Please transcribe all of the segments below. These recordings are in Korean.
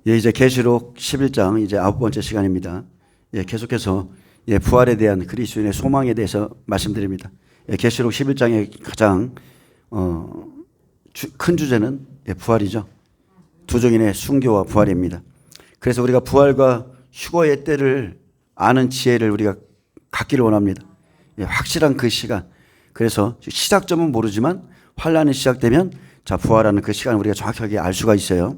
예, 이제 계시록 11장 이제 9번째 시간입니다. 예, 계속해서 부활에 대한 그리스도인의 소망에 대해서 말씀드립니다. 예, 계시록 11장의 가장 큰 주제는 부활이죠. 두 종인의 순교와 부활입니다. 그래서 우리가 부활과 휴거의 때를 아는 지혜를 우리가 갖기를 원합니다. 예, 확실한 그 시간. 그래서 시작점은 모르지만 환란이 시작되면 자, 부활하는 그 시간을 우리가 정확하게 알 수가 있어요.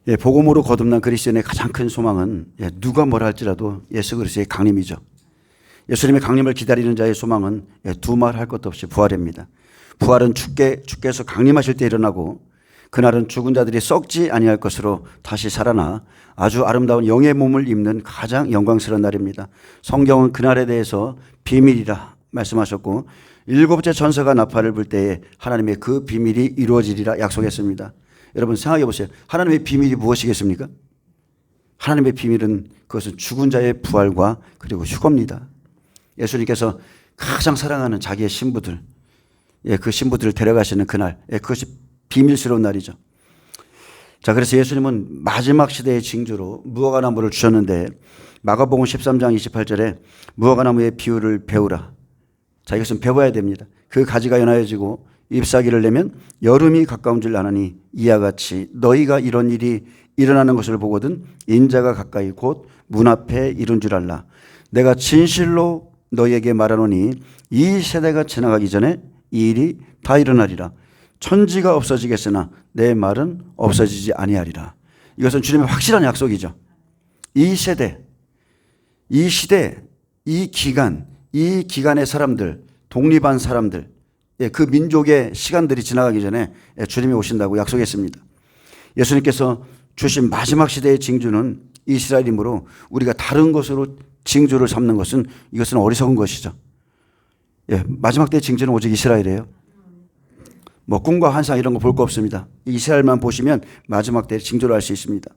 예, 복음으로 거듭난 그리스도인의 가장 큰 소망은 누가 뭐라 할지라도 예수 그리스도의 강림이죠. 예수님의 강림을 기다리는 자의 소망은 두말할 것도 없이 부활입니다. 부활은 주께서 강림하실 때 일어나고 그날은 죽은 자들이 썩지 아니할 것으로 다시 살아나 아주 아름다운 영의 몸을 입는 가장 영광스러운 날입니다. 성경은 그날에 대해서 비밀이라 말씀하셨고 일곱째 천사가 나팔을 불 때에 하나님의 그 비밀이 이루어지리라 약속했습니다. 여러분 생각해 보세요. 하나님의 비밀이 무엇이겠습니까? 하나님의 비밀은 그것은 죽은 자의 부활과 그리고 휴거입니다. 예수님께서 가장 사랑하는 자기의 신부들, 그 신부들을 데려가시는 그날, 그것이 비밀스러운 날이죠. 자, 그래서 예수님은 마지막 시대의 징조로 무화과나무를 주셨는데 마가복음 13장 28절에 무화과나무의 비유를 배우라. 자, 이것은 배워야 됩니다. 그 가지가 연하여지고 잎사귀를 내면 여름이 가까운 줄 아나니 이와 같이 너희가 이런 일이 일어나는 것을 보거든 인자가 가까이 곧 문 앞에 이른 줄 알라. 내가 진실로 너희에게 말하노니 이 세대가 지나가기 전에 이 일이 다 일어나리라. 천지가 없어지겠으나 내 말은 없어지지 아니하리라. 이것은 주님의 확실한 약속이죠. 이 세대, 이 시대, 이 기간의 사람들, 독립한 사람들, 그 민족의 시간들이 지나가기 전에 주님이 오신다고 약속했습니다. 예수님께서 주신 마지막 시대의 징조는 이스라엘이므로 우리가 다른 것으로 징조를 삼는 것은 이것은 어리석은 것이죠. 마지막 때의 징조는 오직 이스라엘이에요. 뭐 꿈과 환상 이런 거 볼 거 없습니다. 이스라엘만 보시면 마지막 때의 징조를 알 수 있습니다.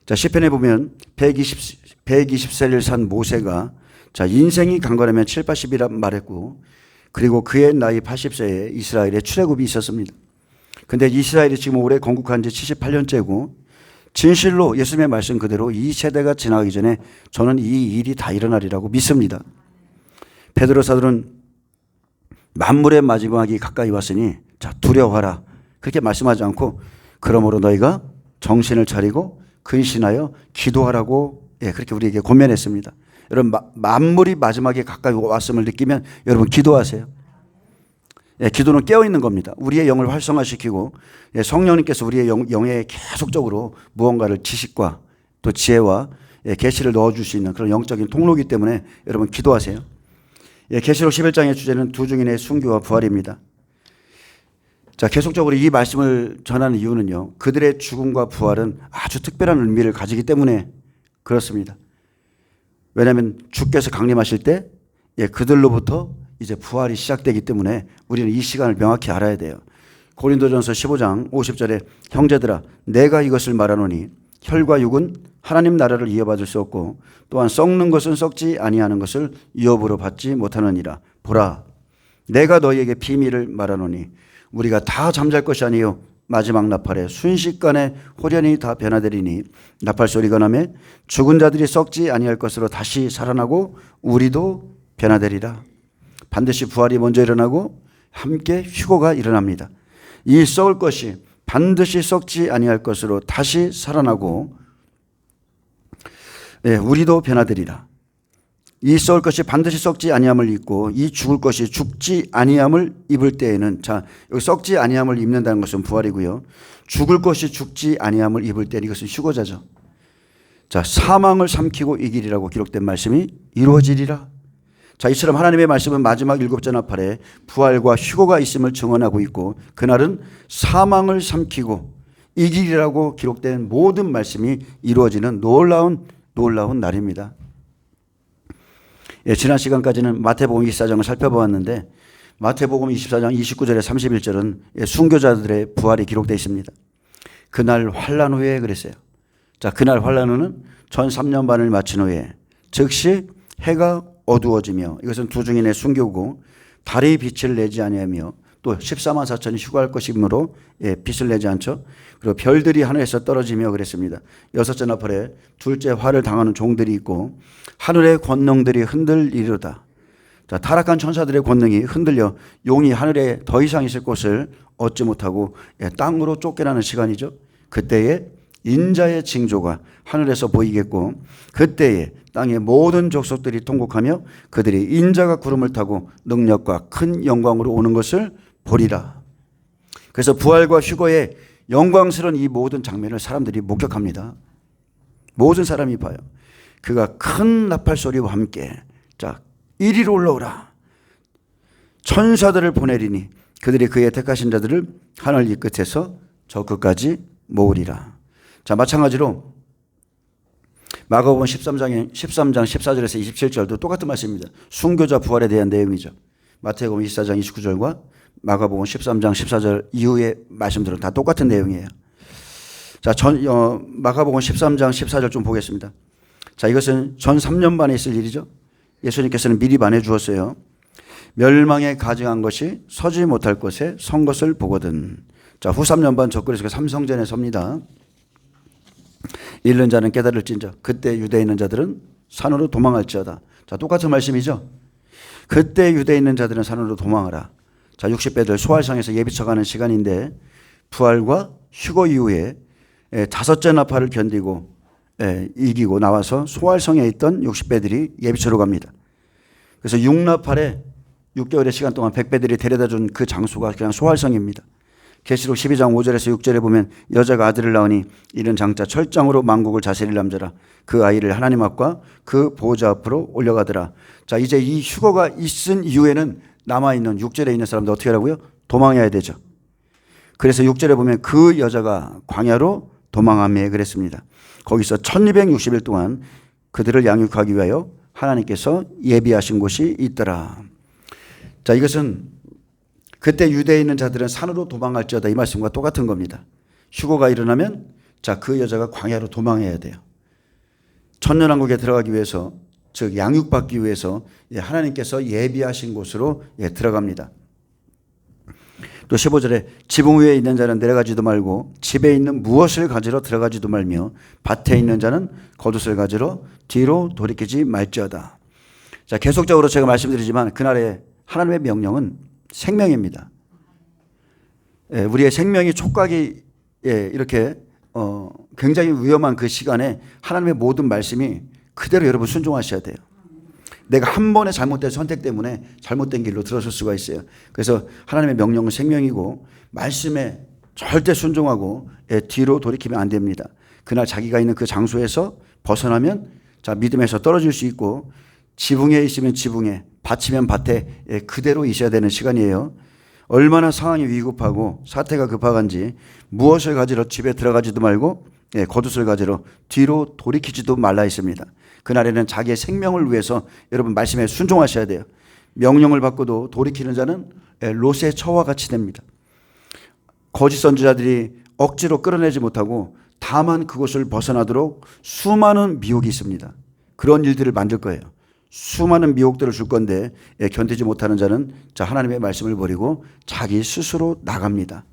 자, 시편에 보면 120세를 산 모세가 자, 인생이 강건하면 7, 80이라 말했고 그리고 그의 나이 80세에 이스라엘에 출애굽이 있었습니다. 그런데 이스라엘이 지금 올해 건국한 지 78년째고 진실로 예수님의 말씀 그대로 이 세대가 지나가기 전에 저는 이 일이 다 일어나리라고 믿습니다. 베드로 사도는 만물의 마지막이 가까이 왔으니 자, 두려워하라. 그렇게 말씀하지 않고 그러므로 너희가 정신을 차리고 근신하여 기도하라고 그렇게 우리에게 권면했습니다. 여러분 만물이 마지막에 가까이 왔음을 느끼면 여러분 기도하세요. 기도는 깨어있는 겁니다. 우리의 영을 활성화시키고 성령님께서 우리의 영에 계속적으로 무언가를 지식과 또 지혜와 계시를 넣어줄 수 있는 그런 영적인 통로이기 때문에 여러분 기도하세요. 계시록 11장의 주제는 두 증인의 순교와 부활입니다. 자, 계속적으로 이 말씀을 전하는 이유는요. 그들의 죽음과 부활은 아주 특별한 의미를 가지기 때문에 그렇습니다. 왜냐하면 주께서 강림하실 때 그들로부터 이제 부활이 시작되기 때문에 우리는 이 시간을 명확히 알아야 돼요. 고린도전서 15장 50절에 형제들아 내가 이것을 말하노니 혈과 육은 하나님 나라를 이어받을 수 없고 또한 썩는 것은 썩지 아니하는 것을 유업으로 받지 못하느니라. 보라 내가 너희에게 비밀을 말하노니 우리가 다 잠잘 것이 아니요 마지막 나팔에 순식간에 호련히 다 변화되리니 나팔 소리가 나매 죽은 자들이 썩지 아니할 것으로 다시 살아나고 우리도 변화되리라. 반드시 부활이 먼저 일어나고 함께 휴거가 일어납니다. 이 썩을 것이 반드시 썩지 아니할 것으로 다시 살아나고 우리도 변화되리라. 이 썩을 것이 반드시 썩지 아니함을 입고 이 죽을 것이 죽지 아니함을 입을 때에는 자, 여기 썩지 아니함을 입는다는 것은 부활이고요. 죽을 것이 죽지 아니함을 입을 때는 이것은 휴거자죠. 자, 사망을 삼키고 이기리라고 기록된 말씀이 이루어지리라. 자, 이처럼 하나님의 말씀은 마지막 일곱째 나팔에 부활과 휴거가 있음을 증언하고 있고 그날은 사망을 삼키고 이기리라고 기록된 모든 말씀이 이루어지는 놀라운 날입니다. 지난 시간까지는 마태복음 24장을 살펴보았는데 마태복음 24장 29절에 31절은 순교자들의 부활이 기록되어 있습니다. 그날 환란 후에 그랬어요. 자, 그날 환란 후는 전 3년 반을 마친 후에 즉시 해가 어두워지며 이것은 두 증인의 순교고 달이 빛을 내지 아니하며 또 14만 4천이 휴가할 것이므로 빚을 내지 않죠. 그리고 별들이 하늘에서 떨어지며 그랬습니다. 여섯째 나팔에 둘째 화를 당하는 종들이 있고 하늘의 권능들이 흔들리리로다. 자, 타락한 천사들의 권능이 흔들려 용이 하늘에 더 이상 있을 곳을 얻지 못하고 땅으로 쫓겨나는 시간이죠. 그때에 인자의 징조가 하늘에서 보이겠고 그때에 땅의 모든 족속들이 통곡하며 그들이 인자가 구름을 타고 능력과 큰 영광으로 오는 것을 보리라. 그래서 부활과 휴거의 영광스러운 이 모든 장면을 사람들이 목격합니다. 모든 사람이 봐요. 그가 큰 나팔 소리와 함께 자 이리로 올라오라. 천사들을 보내리니 그들이 그의 택하신 자들을 하늘 이 끝에서 저 끝까지 모으리라. 자, 마찬가지로 마가복음 13장 14절에서 27절도 똑같은 말씀입니다. 순교자 부활에 대한 내용이죠. 마태복음 24장 29절과 마가복음 13장 14절 이후의 말씀들은 다 똑같은 내용이에요. 자, 마가복음 13장 14절 좀 보겠습니다. 자, 이것은 전 3년 반에 있을 일이죠. 예수님께서는 미리 말해 주었어요. 멸망에 가증한 것이 서지 못할 곳에 선 것을 보거든. 자, 후 3년 반 적그리스도가 삼성전에 섭니다. 잃는 자는 깨달을진저 그때 유대에 있는 자들은 산으로 도망할지어다. 자, 똑같은 말씀이죠. 그때 유대에 있는 자들은 산으로 도망하라. 자, 60배들 소활성에서 예비쳐가는 시간인데 부활과 휴거 이후에 다섯째 나팔을 견디고 이기고 나와서 소활성에 있던 60배들이 예비처로 갑니다. 그래서 6나팔에 6개월의 시간 동안 100배들이 데려다 준 그 장소가 그냥 소활성입니다. 계시록 12장 5절에서 6절에 보면 여자가 아들을 낳으니 이는 장차 철장으로 만국을 다스릴 남자라. 그 아이를 하나님 앞과 그 보호자 앞으로 올려가더라. 자, 이제 이 휴거가 있은 이후에는 남아있는 6절에 있는 사람들 어떻게 하라고요? 도망해야 되죠. 그래서 6절에 보면 그 여자가 광야로 도망하며 그랬습니다. 거기서 1260일 동안 그들을 양육하기 위하여 하나님께서 예비하신 곳이 있더라. 자, 이것은 그때 유대에 있는 자들은 산으로 도망할지어다 이 말씀과 똑같은 겁니다. 휴거가 일어나면 자, 그 여자가 광야로 도망해야 돼요. 천년왕국에 들어가기 위해서 즉 양육받기 위해서 하나님께서 예비하신 곳으로 들어갑니다. 또 15절에 지붕 위에 있는 자는 내려가지도 말고 집에 있는 무엇을 가지러 들어가지도 말며 밭에 있는 자는 겉옷을 가지러 뒤로 돌이키지 말지어다. 자, 계속적으로 제가 말씀드리지만 그날의 하나님의 명령은 생명입니다. 우리의 생명이 촉각이 이렇게 굉장히 위험한 그 시간에 하나님의 모든 말씀이 그대로 여러분 순종하셔야 돼요. 내가 한 번의 잘못된 선택 때문에 잘못된 길로 들어설 수가 있어요. 그래서 하나님의 명령은 생명이고 말씀에 절대 순종하고 뒤로 돌이키면 안 됩니다. 그날 자기가 있는 그 장소에서 벗어나면 자, 믿음에서 떨어질 수 있고 지붕에 있으면 지붕에 밭이면 밭에 그대로 있어야 되는 시간이에요. 얼마나 상황이 위급하고 사태가 급하간지 무엇을 가지러 집에 들어가지도 말고 겉옷을 가지러 뒤로 돌이키지도 말라 했습니다. 그날에는 자기의 생명을 위해서 여러분 말씀에 순종하셔야 돼요. 명령을 받고도 돌이키는 자는 롯의 처와 같이 됩니다. 거짓 선지자들이 억지로 끌어내지 못하고 다만 그것을 벗어나도록 수많은 미혹이 있습니다. 그런 일들을 만들 거예요. 수많은 미혹들을 줄 건데 견디지 못하는 자는 자, 하나님의 말씀을 버리고 자기 스스로 나갑니다.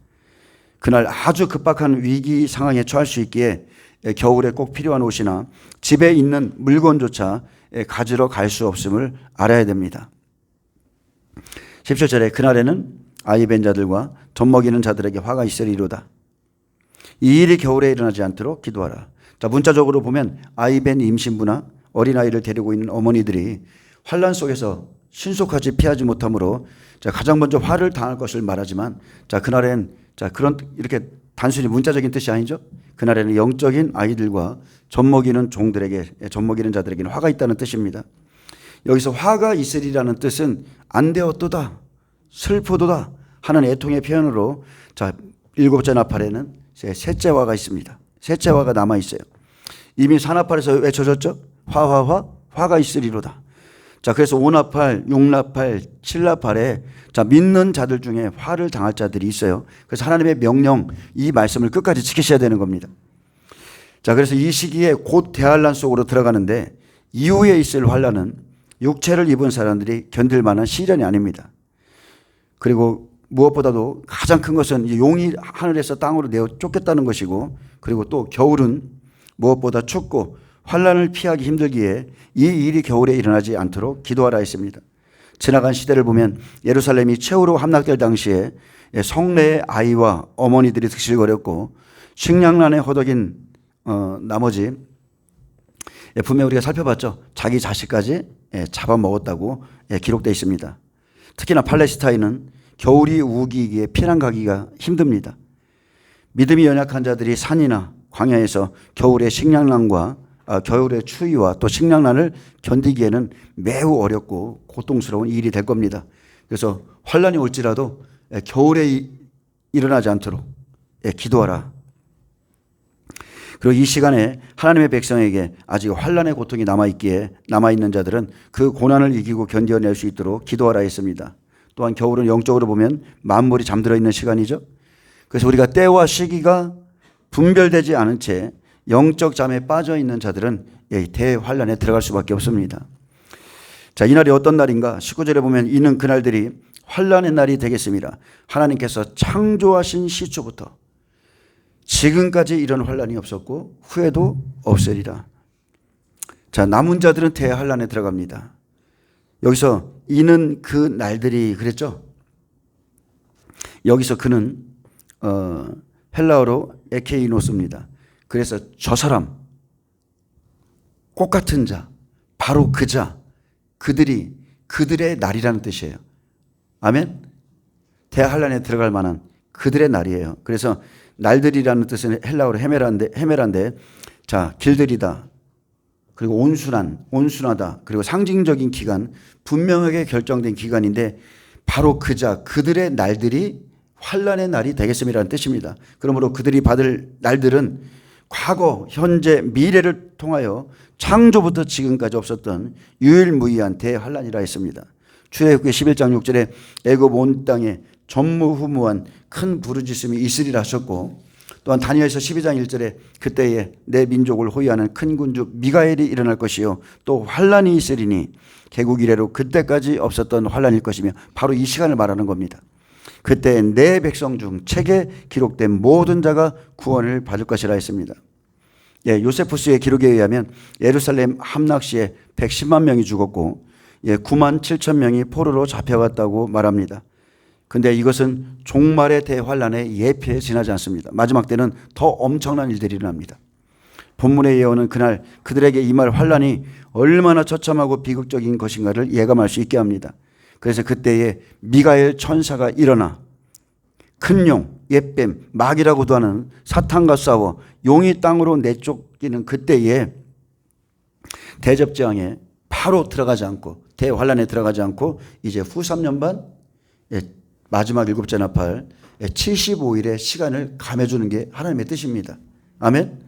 그날 아주 급박한 위기 상황에 처할 수 있기에 겨울에 꼭 필요한 옷이나 집에 있는 물건조차 가지러 갈 수 없음을 알아야 됩니다. 17절에 그날에는 아이 벤 자들과 젖 먹이는 자들에게 화가 있으리로다. 이 일이 겨울에 일어나지 않도록 기도하라. 자, 문자적으로 보면 아이 벤 임신부나 어린아이를 데리고 있는 어머니들이 환난 속에서 신속하지 피하지 못함으로 자, 가장 먼저 화를 당할 것을 말하지만 자, 그날엔 자, 그런 이렇게 단순히 문자적인 뜻이 아니죠. 그날에는 영적인 아이들과 젖 먹이는 종들에게 젖 먹이는 자들에게는 화가 있다는 뜻입니다. 여기서 화가 있으리라는 뜻은 안 되었도다 슬프도다 하는 애통의 표현으로 자, 7째 나팔에는 셋째 화가 있습니다. 셋째 화가 남아 있어요. 이미 사나팔에서 외쳐졌죠. 화가 있으리로다. 자, 그래서 5나팔, 6나팔, 7나팔에 자, 믿는 자들 중에 화를 당할 자들이 있어요. 그래서 하나님의 명령, 이 말씀을 끝까지 지키셔야 되는 겁니다. 자, 그래서 이 시기에 곧 대환란 속으로 들어가는데 이후에 있을 환란은 육체를 입은 사람들이 견딜 만한 시련이 아닙니다. 그리고 무엇보다도 가장 큰 것은 용이 하늘에서 땅으로 내어 쫓겼다는 것이고, 그리고 또 겨울은 무엇보다 춥고 환난을 피하기 힘들기에 이 일이 겨울에 일어나지 않도록 기도하라 했습니다. 지나간 시대를 보면 예루살렘이 최후로 함락될 당시에 성내의 아이와 어머니들이 득실거렸고 식량난에 허덕인 나머지 분명 우리가 살펴봤죠. 자기 자식까지 잡아먹었다고 기록되어 있습니다. 특히나 팔레스타인은 겨울이 우기기에 피난 가기가 힘듭니다. 믿음이 연약한 자들이 산이나 광야에서 겨울의 식량난과 겨울의 추위와 또 식량난을 견디기에는 매우 어렵고 고통스러운 일이 될 겁니다. 그래서 환난이 올지라도 겨울에 일어나지 않도록 기도하라. 그리고 이 시간에 하나님의 백성에게 아직 환난의 고통이 남아있는 자들은 그 고난을 이기고 견뎌낼 수 있도록 기도하라 했습니다. 또한 겨울은 영적으로 보면 만물이 잠들어 있는 시간이죠. 그래서 우리가 때와 시기가 분별되지 않은 채 영적 잠에 빠져 있는 자들은 대환란에 들어갈 수밖에 없습니다. 자, 이 날이 어떤 날인가? 19절에 보면 이는 그날들이 환란의 날이 되겠습니다. 하나님께서 창조하신 시초부터 지금까지 이런 환란이 없었고 후에도 없으리라. 자, 남은 자들은 대환란에 들어갑니다. 여기서 이는 그 날들이 그랬죠. 여기서 그는 헬라어로 에케이노스입니다. 그래서 저 사람, 꽃 같은 자, 바로 그 자, 그들의 날이라는 뜻이에요. 아멘? 대환란에 들어갈 만한 그들의 날이에요. 그래서 날들이라는 뜻은 헬라어로 헤메란데 자, 길들이다. 그리고 온순하다. 그리고 상징적인 기간, 분명하게 결정된 기간인데 바로 그 자, 그들의 날들이 환란의 날이 되겠음이라는 뜻입니다. 그러므로 그들이 받을 날들은 과거, 현재, 미래를 통하여 창조부터 지금까지 없었던 유일무이한 대환란이라 했습니다. 출애굽기 11장 6절에 애굽 온 땅에 전무후무한 큰 부르짖음이 있으리라 하셨고, 또한 다니엘서 12장 1절에 그때에 내 민족을 호위하는 큰 군주 미가엘이 일어날 것이요 또 환란이 있으리니 개국 이래로 그때까지 없었던 환란일 것이며 바로 이 시간을 말하는 겁니다. 그때 내 백성 중 책에 기록된 모든 자가 구원을 받을 것이라 했습니다. 요세푸스의 기록에 의하면 예루살렘 함락 시에 110만 명이 죽었고 9만 7천 명이 포로로 잡혀갔다고 말합니다. 근데 이것은 종말의 대환란의 예표에 지나지 않습니다. 마지막 때는 더 엄청난 일들이 일어납니다. 본문의 예언은 그날 그들에게 임할 환란이 얼마나 처참하고 비극적인 것인가를 예감할 수 있게 합니다. 그래서 그때에 미가엘 천사가 일어나 큰 용, 옛뱀, 마귀라고도 하는 사탄과 싸워 용이 땅으로 내쫓기는 그때에 대접장에 바로 들어가지 않고 대환란에 들어가지 않고 이제 후 3년 반 마지막 일곱째 나팔 75일의 시간을 감해주는 게 하나님의 뜻입니다. 아멘.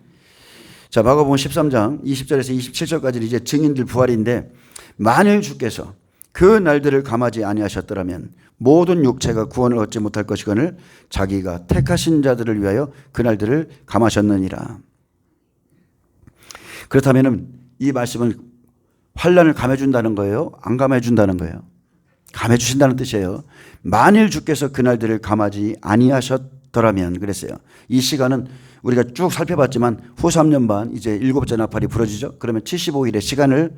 자, 마가복음 13장 20절에서 27절까지 이제 증인들 부활인데 만일 주께서 그 날들을 감하지 아니하셨더라면 모든 육체가 구원을 얻지 못할 것이거늘 자기가 택하신 자들을 위하여 그 날들을 감하셨느니라. 그렇다면 이 말씀은 환란을 감해준다는 거예요? 안 감해준다는 거예요? 감해주신다는 뜻이에요. 만일 주께서 그 날들을 감하지 아니하셨더라면 그랬어요. 이 시간은 우리가 쭉 살펴봤지만 후 3년 반 이제 일곱째 나팔이 부러지죠. 그러면 75일의 시간을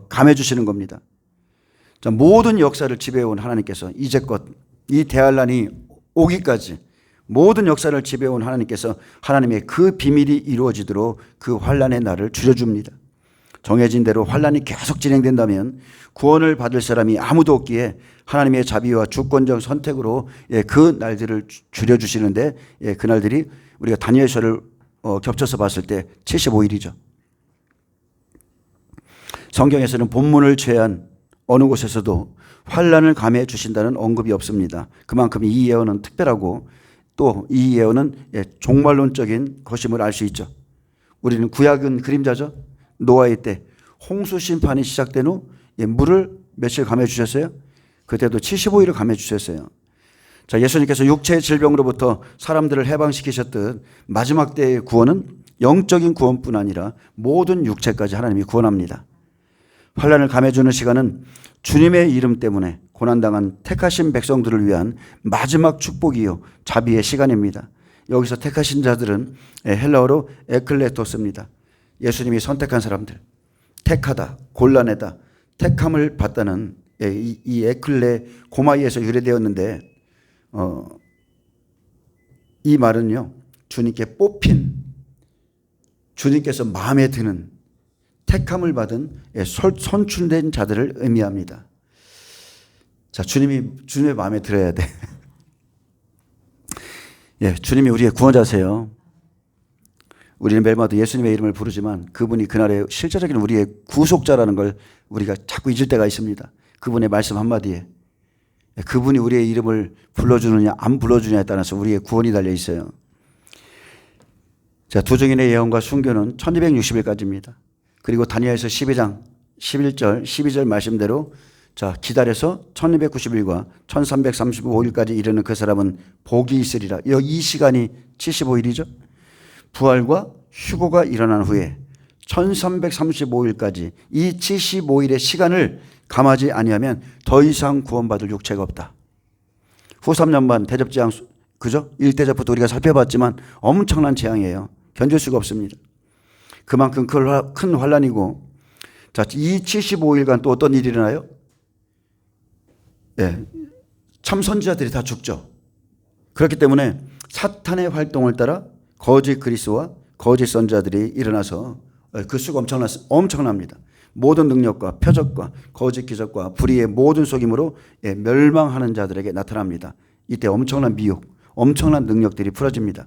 감해주시는 겁니다. 자, 모든 역사를 지배해온 하나님께서 이제껏 이 대환란이 오기까지 모든 역사를 지배해온 하나님께서 하나님의 그 비밀이 이루어지도록 그 환란의 날을 줄여줍니다. 정해진 대로 환란이 계속 진행된다면 구원을 받을 사람이 아무도 없기에 하나님의 자비와 주권적 선택으로 그 날들을 줄여주시는데 그 날들이 우리가 다니엘서를 겹쳐서 봤을 때 75일이죠. 성경에서는 본문을 제한 어느 곳에서도 환란을 감해 주신다는 언급이 없습니다. 그만큼 이 예언은 특별하고 또 이 예언은 종말론적인 것임을 알 수 있죠. 우리는 구약은 그림자죠. 노아의 때 홍수 심판이 시작된 후 물을 며칠 감해 주셨어요? 그때도 75일을 감해 주셨어요. 자, 예수님께서 육체의 질병으로부터 사람들을 해방시키셨듯 마지막 때의 구원은 영적인 구원뿐 아니라 모든 육체까지 하나님이 구원합니다. 환난을 감해주는 시간은 주님의 이름 때문에 고난당한 택하신 백성들을 위한 마지막 축복이요 자비의 시간입니다. 여기서 택하신 자들은 헬라어로 에클레토스입니다. 예수님이 선택한 사람들, 택하다, 골라내다, 택함을 받다는 이 에클레 고마이에서 유래되었는데 이 말은요 주님께 뽑힌, 주님께서 마음에 드는, 택함을 받은 선출된 자들을 의미합니다. 자, 주님의 마음에 들어야 돼. 예, 주님이 우리의 구원자세요. 우리는 매일마다 예수님의 이름을 부르지만 그분이 그날의 실제적인 우리의 구속자라는 걸 우리가 자꾸 잊을 때가 있습니다. 그분의 말씀 한마디에 그분이 우리의 이름을 불러주느냐 안 불러주느냐에 따라서 우리의 구원이 달려 있어요. 자, 두 증인의 예언과 순교는 1260일까지입니다. 그리고 다니엘서 12장 11절 12절 말씀대로 자 기다려서 1290일과 1335일까지 이르는 그 사람은 복이 있으리라. 이 시간이 75일이죠. 부활과 휴거가 일어난 후에 1335일까지 이 75일의 시간을 감하지 아니하면 더 이상 구원받을 육체가 없다. 후 3년반 대접재앙, 그죠? 1대접부터 우리가 살펴봤지만 엄청난 재앙이에요. 견딜 수가 없습니다. 그만큼 큰 환란이고, 자, 이 75일간 또 어떤 일이 일어나요? 예, 참 선지자들이 다 죽죠. 그렇기 때문에 사탄의 활동을 따라 거짓 그리스도와 거짓 선지자들이 일어나서 그 수가 엄청납니다. 모든 능력과 표적과 거짓 기적과 불의의 모든 속임으로 멸망하는 자들에게 나타납니다. 이때 엄청난 미혹, 엄청난 능력들이 풀어집니다.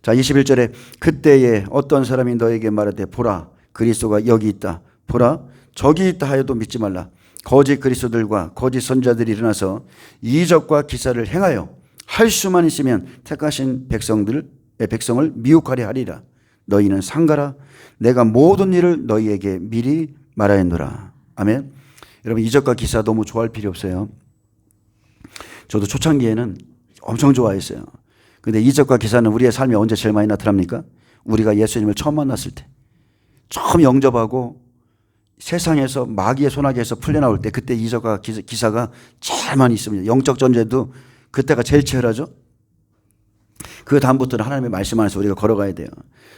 자, 21절에 그때에 어떤 사람이 너에게 말하되 보라 그리스도가 여기 있다, 보라 저기 있다 하여도 믿지 말라. 거짓 그리스도들과 거짓 선지자들이 일어나서 이적과 기사를 행하여 할 수만 있으면 택하신 백성을 미혹하려 하리라. 너희는 상가라. 내가 모든 일을 너희에게 미리 말하였노라. 아멘. 여러분, 이적과 기사 너무 좋아할 필요 없어요. 저도 초창기에는 엄청 좋아했어요. 근데 이적과 기사는 우리의 삶에 언제 제일 많이 나타납니까? 우리가 예수님을 처음 만났을 때, 처음 영접하고 세상에서 마귀의 소나기에서 풀려나올 때, 그때 이적과 기사가 제일 많이 있습니다. 영적 전쟁도 그때가 제일 치열하죠. 그 다음부터는 하나님의 말씀 안에서 우리가 걸어가야 돼요.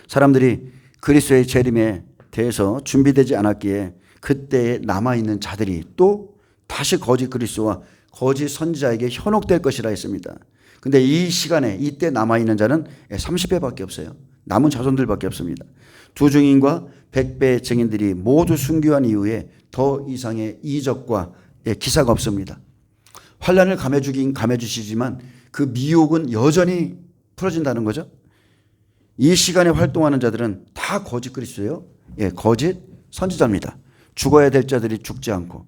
사람들이 그리스도의 재림에 대해서 준비되지 않았기에 그때에 남아있는 자들이 또 다시 거짓 그리스도와 거짓 선지자에게 현혹될 것이라 했습니다. 근데 이 시간에 이때 남아있는 자는 30배밖에 없어요. 남은 자손들밖에 없습니다. 두 증인과 100배의 증인들이 모두 순교한 이후에 더 이상의 이적과 기사가 없습니다. 환난을 감해주긴 감해주시지만 그 미혹은 여전히 풀어진다는 거죠. 이 시간에 활동하는 자들은 다 거짓 그리스도예요. 예, 거짓 선지자입니다. 죽어야 될 자들이 죽지 않고,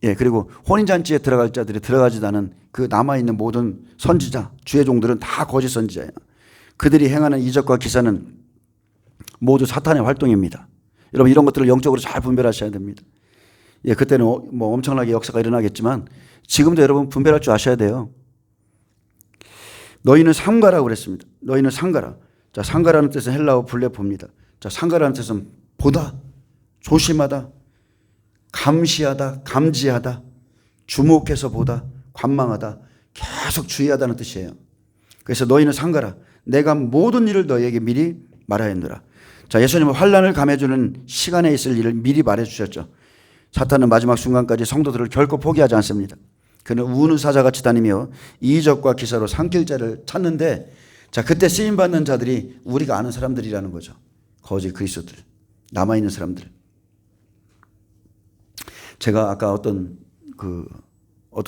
예, 그리고 혼인잔치에 들어갈 자들이 들어가지도 않은 그 남아있는 모든 선지자, 주의 종들은 다 거짓 선지자예요. 그들이 행하는 이적과 기사는 모두 사탄의 활동입니다. 여러분, 이런 것들을 영적으로 잘 분별하셔야 됩니다. 예, 그때는 뭐 엄청나게 역사가 일어나겠지만 지금도 여러분 분별할 줄 아셔야 돼요. 너희는 상가라고 그랬습니다. 너희는 상가라. 자, 상가라는 뜻은 헬라어 블레포입니다. 자, 상가라는 뜻은 보다, 조심하다, 감시하다, 감지하다, 주목해서 보다, 관망하다, 계속 주의하다는 뜻이에요. 그래서 너희는 상가라. 내가 모든 일을 너희에게 미리 말하였노라. 자, 예수님은 환난을 감해주는 시간에 있을 일을 미리 말해주셨죠. 사탄은 마지막 순간까지 성도들을 결코 포기하지 않습니다. 그는 우는 사자같이 다니며 이적과 기사로 삼킬 자를 찾는데, 자, 그때 쓰임받는 자들이 우리가 아는 사람들이라는 거죠. 거짓 그리스도들, 남아있는 사람들. 제가 아까 어떤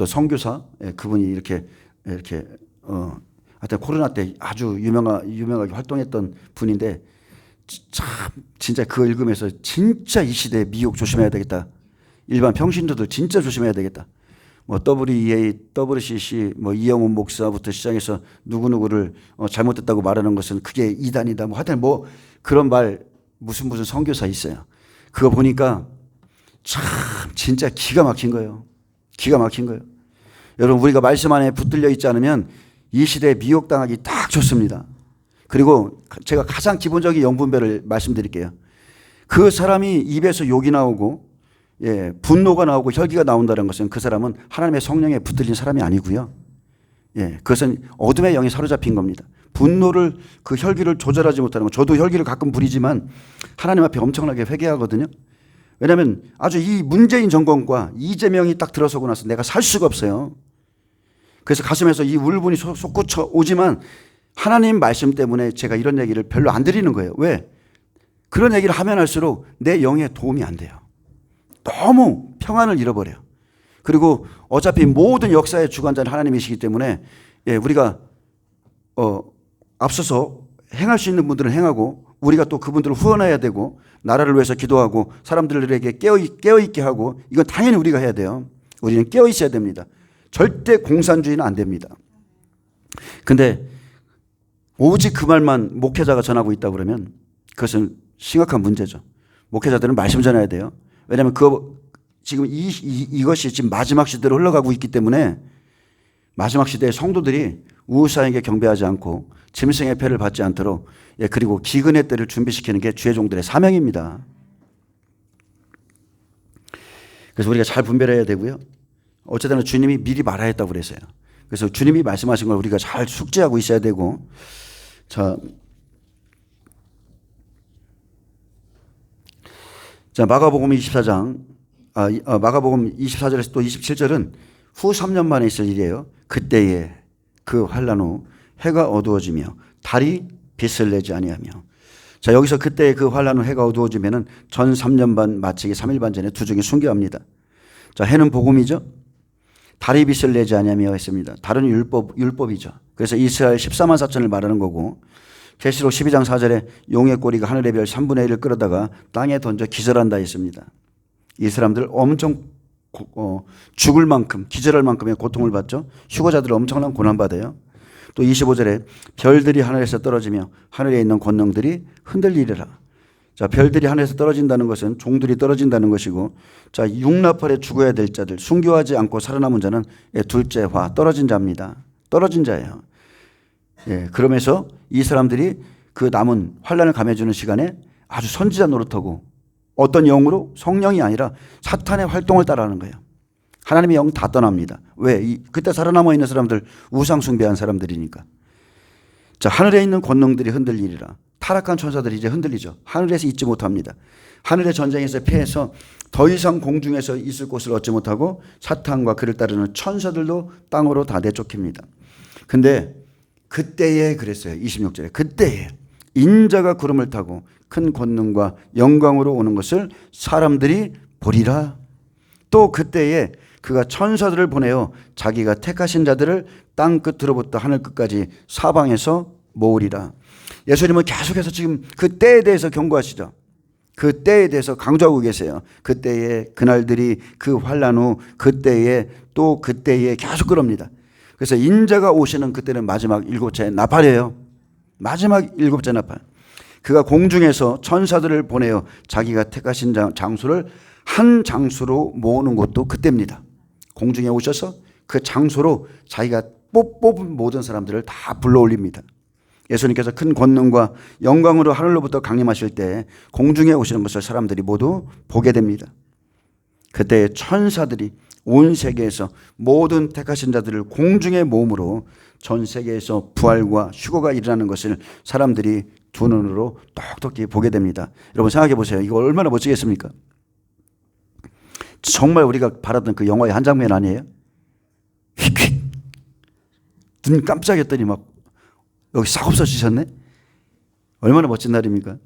선교사, 그분이 이렇게 하여튼 코로나 때 아주 유명하게 활동했던 분인데, 참 진짜 그거 읽으면서 진짜 이 시대에 미혹 조심해야 되겠다. 일반 평신도들 진짜 조심해야 되겠다. 뭐 WEA, WCC, 뭐 이영훈 목사부터 시작해서 누구누구를 잘못됐다고 말하는 것은 그게 이단이다. 뭐 하여튼 뭐 그런 말 무슨 선교사 있어요. 그거 보니까 참 진짜 기가 막힌 거예요. 기가 막힌 거예요. 여러분, 우리가 말씀 안에 붙들려 있지 않으면 이 시대에 미혹당하기 딱 좋습니다. 그리고 제가 가장 기본적인 영분별을 말씀드릴게요. 그 사람이 입에서 욕이 나오고 분노가 나오고 혈기가 나온다는 것은 그 사람은 하나님의 성령에 붙들린 사람이 아니고요. 그것은 어둠의 영에 사로잡힌 겁니다. 분노를 그 혈기를 조절하지 못하는 것. 저도 혈기를 가끔 부리지만 하나님 앞에 엄청나게 회개하거든요. 왜냐하면 아주 이 문재인 정권과 이재명이 딱 들어서고 나서 내가 살 수가 없어요. 그래서 가슴에서 이 울분이 솟구쳐 오지만 하나님 말씀 때문에 제가 이런 얘기를 별로 안 드리는 거예요. 왜? 그런 얘기를 하면 할수록 내 영에 도움이 안 돼요. 너무 평안을 잃어버려요. 그리고 어차피 모든 역사의 주관자는 하나님이시기 때문에 우리가 앞서서 행할 수 있는 분들은 행하고 우리가 또 그분들을 후원해야 되고 나라를 위해서 기도하고 사람들에게 깨어있게 하고 이건 당연히 우리가 해야 돼요. 우리는 깨어있어야 됩니다. 절대 공산주의는 안 됩니다. 근데 오직 그 말만 목회자가 전하고 있다 그러면 그것은 심각한 문제죠. 목회자들은 말씀 전해야 돼요. 왜냐하면 지금 이것이 지금 마지막 시대로 흘러가고 있기 때문에 마지막 시대의 성도들이 우상에게 경배하지 않고 짐승의 패를 받지 않도록 그리고 기근의 때를 준비시키는 게 주의 종들의 사명입니다. 그래서 우리가 잘 분별해야 되고요. 어쨌든 주님이 미리 말하야 했다고 그랬어요. 그래서 주님이 말씀하신 걸 우리가 잘 숙지하고 있어야 되고 자 마가복음 24장 마가복음 24절에서 또 27절은 후 3년 만에 있을 일이에요. 그때에 그 환난 후 해가 어두워지며 달이 빛을 내지 아니하며 자 여기서 그때에 그 환난 후 해가 어두워지면은 전 3년 반 마치기 3일 반 전에 두 중에 순교합니다. 자 해는 복음이죠. 달이 빛을 내지 아니하며 했습니다. 달은 율법이죠. 그래서 이스라엘 14만 4천을 말하는 거고 계시록 12장 4절에 용의 꼬리가 하늘의 별 3분의 1을 끌어다가 땅에 던져 기절한다 했습니다. 이 사람들 엄청 죽을 만큼 기절할 만큼의 고통을 받죠. 휴거자들 엄청난 고난받아요. 또 25절에 별들이 하늘에서 떨어지며 하늘에 있는 권능들이 흔들리리라. 자, 별들이 하늘에서 떨어진다는 것은 종들이 떨어진다는 것이고 자, 육나팔에 죽어야 될 자들 순교하지 않고 살아남은 자는 둘째 화 떨어진 자입니다. 떨어진 자예요. 그러면서 이 사람들이 그 남은 환난을 감해주는 시간에 아주 선지자 노릇하고 어떤 영으로 성령이 아니라 사탄의 활동을 따라하는 거예요. 하나님의 영 다 떠납니다. 왜? 그때 살아남아 있는 사람들 우상 숭배한 사람들이니까. 자, 하늘에 있는 권능들이 흔들리리라. 타락한 천사들이 이제 흔들리죠. 하늘에서 있지 못합니다. 하늘의 전쟁에서 패해서 더 이상 공중에서 있을 곳을 얻지 못하고 사탄과 그를 따르는 천사들도 땅으로 다 내쫓깁니다. 근데 그때에 그랬어요. 26절에 그때에 인자가 구름을 타고 큰 권능과 영광으로 오는 것을 사람들이 보리라. 또 그때에 그가 천사들을 보내어 자기가 택하신 자들을 땅 끝으로부터 하늘 끝까지 사방에서 모으리라. 예수님은 계속해서 지금 그 때에 대해서 경고하시죠. 그 때에 대해서 강조하고 계세요. 그때에 그날들이 그 환난 후 그때에 또 그때에 계속 그럽니다. 그래서 인자가 오시는 그때는 마지막 일곱째 나팔이에요. 마지막 일곱째 나팔. 그가 공중에서 천사들을 보내어 자기가 택하신 장소를 한 장소로 모으는 것도 그때입니다. 공중에 오셔서 그 장소로 자기가 뽑은 모든 사람들을 다 불러올립니다. 예수님께서 큰 권능과 영광으로 하늘로부터 강림하실 때 공중에 오시는 것을 사람들이 모두 보게 됩니다. 그때 천사들이 온 세계에서 모든 택하신 자들을 공중에 모음으로 전 세계에서 부활과 휴거가 일어나는 것을 사람들이 두 눈으로 똑똑히 보게 됩니다. 여러분 생각해 보세요. 이거 얼마나 멋지겠습니까? 정말 우리가 바라던 그 영화의 한 장면 아니에요? 휙휙 눈 깜짝했더니 막 여기 싹 없어지셨네? 얼마나 멋진 날입니까?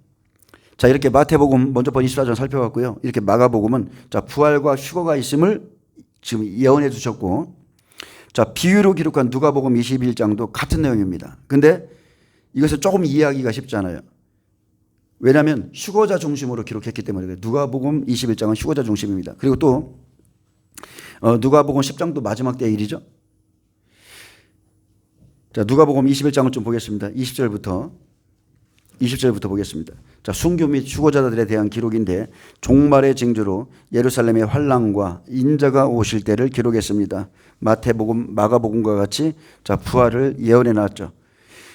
자, 이렇게 마태복음 먼저 24장 살펴봤고요. 이렇게 마가복음은 자, 부활과 휴거가 있음을 지금 예언해 주셨고 자, 비유로 기록한 누가복음 21장도 같은 내용입니다. 근데 이것을 조금 이해하기가 쉽지 않아요. 왜냐하면 휴거자 중심으로 기록했기 때문에 누가복음 21장은 휴거자 중심입니다. 그리고 또 누가복음 10장도 마지막 때의 일이죠. 자, 누가복음 21장을 좀 보겠습니다. 20절부터 보겠습니다. 자, 순교 및 휴거자들에 대한 기록인데 종말의 징조로 예루살렘의 환난과 인자가 오실 때를 기록했습니다. 마태복음, 마가복음과 같이 자, 부활을 예언해 놨죠.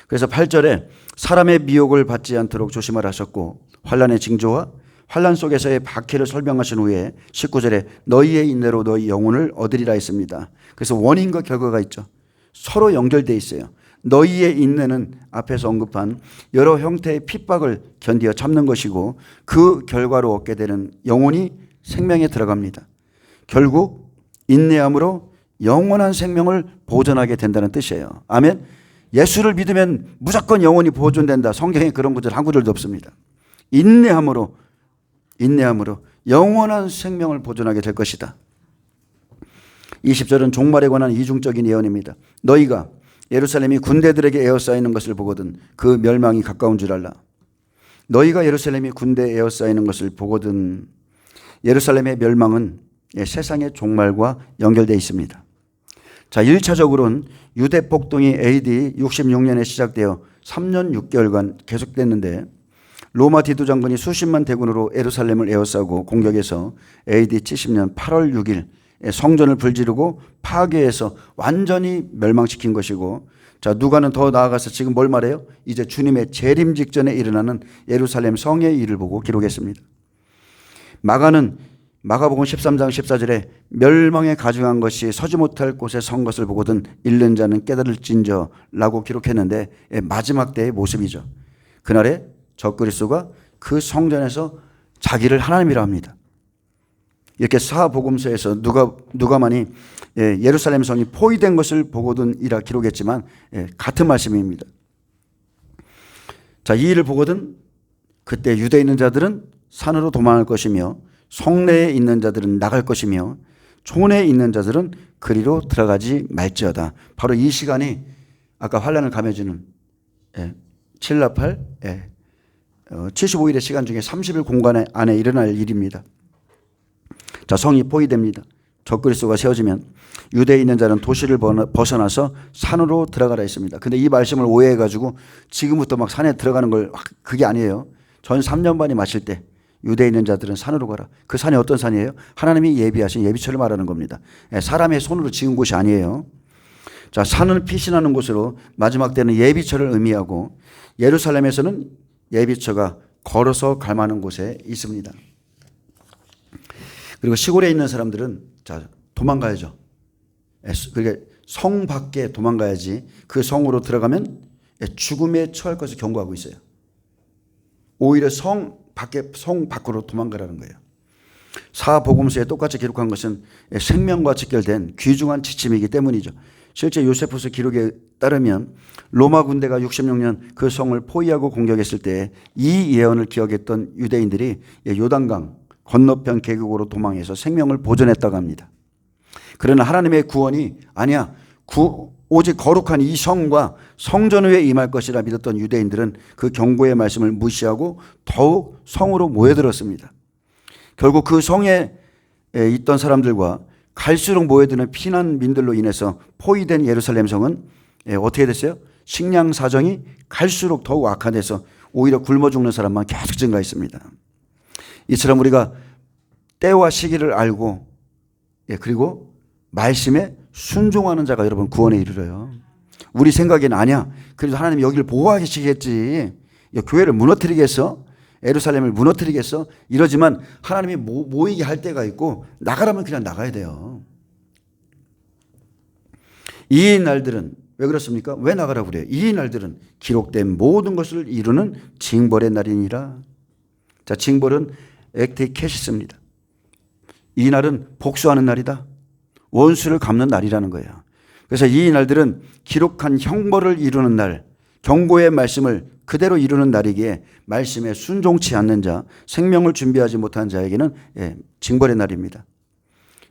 그래서 8절에 사람의 미혹을 받지 않도록 조심하라 하셨고 환난의 징조와 환난 속에서의 박해를 설명하신 후에 19절에 너희의 인내로 너희 영혼을 얻으리라 했습니다. 그래서 원인과 결과가 있죠. 서로 연결되어 있어요. 너희의 인내는 앞에서 언급한 여러 형태의 핍박을 견디어 참는 것이고 그 결과로 얻게 되는 영혼이 생명에 들어갑니다. 결국 인내함으로 영원한 생명을 보존하게 된다는 뜻이에요. 아멘. 예수를 믿으면 무조건 영원히 보존된다. 성경에 그런 구절 한 구절도 없습니다. 인내함으로 영원한 생명을 보존하게 될 것이다. 20절은 종말에 관한 이중적인 예언입니다. 너희가 예루살렘이 군대들에게 에워싸이는 것을 보거든 그 멸망이 가까운 줄 알라. 너희가 예루살렘이 군대에 에워싸이는 것을 보거든. 예루살렘의 멸망은 세상의 종말과 연결되어 있습니다. 자, 1차적으로는 유대 폭동이 AD 66년에 시작되어 3년 6개월간 계속됐는데 로마 디도 장군이 수십만 대군으로 예루살렘을 에워싸고 공격해서 AD 70년 8월 6일 성전을 불지르고 파괴해서 완전히 멸망시킨 것이고, 자, 누가는 더 나아가서 지금 뭘 말해요? 이제 주님의 재림 직전에 일어나는 예루살렘 성의 일을 보고 기록했습니다. 마가는 마가복음 13장 14절에 멸망에 가증한 것이 서지 못할 곳에 선 것을 보거든 읽는 자는 깨달을진저라고 기록했는데 마지막 때의 모습이죠. 그날에 적그리스도가 그 성전에서 자기를 하나님이라 합니다. 이렇게 사복음서에서 누가만이 예루살렘 성이 포위된 것을 보거든이라 기록했지만 같은 말씀입니다. 자, 이 일을 보거든 그때 유대에 있는 자들은 산으로 도망할 것이며 성내에 있는 자들은 나갈 것이며 촌에 있는 자들은 그리로 들어가지 말지어다. 바로 이 시간이 아까 환난을 감해주는 7나팔 75일의 시간 중에 30일 공간 안에 일어날 일입니다. 자, 성이 포위됩니다. 적그리스도가 세워지면 유대에 있는 자는 도시를 벗어나서 산으로 들어가라 했습니다. 근데 이 말씀을 오해해가지고 지금부터 막 산에 들어가는 걸 그게 아니에요. 전 3년 반이 마칠 때 유대에 있는 자들은 산으로 가라. 그 산이 어떤 산이에요? 하나님이 예비하신 예비처를 말하는 겁니다. 사람의 손으로 지은 곳이 아니에요. 자, 산을 피신하는 곳으로 마지막 때는 예비처를 의미하고 예루살렘에서는 예비처가 걸어서 갈 만한 곳에 있습니다. 그리고 시골에 있는 사람들은 자, 도망가야죠. 그러니까 성 밖에 도망가야지 그 성으로 들어가면 죽음에 처할 것을 경고하고 있어요. 오히려 성 밖으로 도망가라는 거예요. 사복음서에 똑같이 기록한 것은 생명과 직결된 귀중한 지침이기 때문이죠. 실제 요세푸스 기록에 따르면 로마 군대가 66년 그 성을 포위하고 공격했을 때 이 예언을 기억했던 유대인들이 요단강 건너편 계곡으로 도망해서 생명을 보존했다고 합니다. 그러나 하나님의 구원이 아니야. 오직 거룩한 이 성과 성전 위에 임할 것이라 믿었던 유대인들은 그 경고의 말씀을 무시하고 더욱 성으로 모여들었습니다. 결국 그 성에 있던 사람들과 갈수록 모여드는 피난민들로 인해서 포위된 예루살렘 성은 어떻게 됐어요? 식량 사정이 갈수록 더욱 악화돼서 오히려 굶어 죽는 사람만 계속 증가했습니다. 이처럼 우리가 때와 시기를 알고 그리고 말씀에 순종하는 자가 여러분 구원에 이르러요. 우리 생각에는 아니야. 그래도 하나님이 여기를 보호하시겠지. 교회를 무너뜨리겠어? 예루살렘을 무너뜨리겠어? 이러지만 하나님이 모이게 할 때가 있고 나가라면 그냥 나가야 돼요. 이 날들은 왜 그렇습니까? 왜 나가라고 그래요? 이 날들은 기록된 모든 것을 이루는 징벌의 날이니라. 자, 징벌은 액티캐시스입니다. 이 날은 복수하는 날이다. 원수를 갚는 날이라는 거예요. 그래서 이 날들은 기록한 형벌을 이루는 날, 경고의 말씀을 그대로 이루는 날이기에 말씀에 순종치 않는 자, 생명을 준비하지 못한 자에게는 징벌의 날입니다.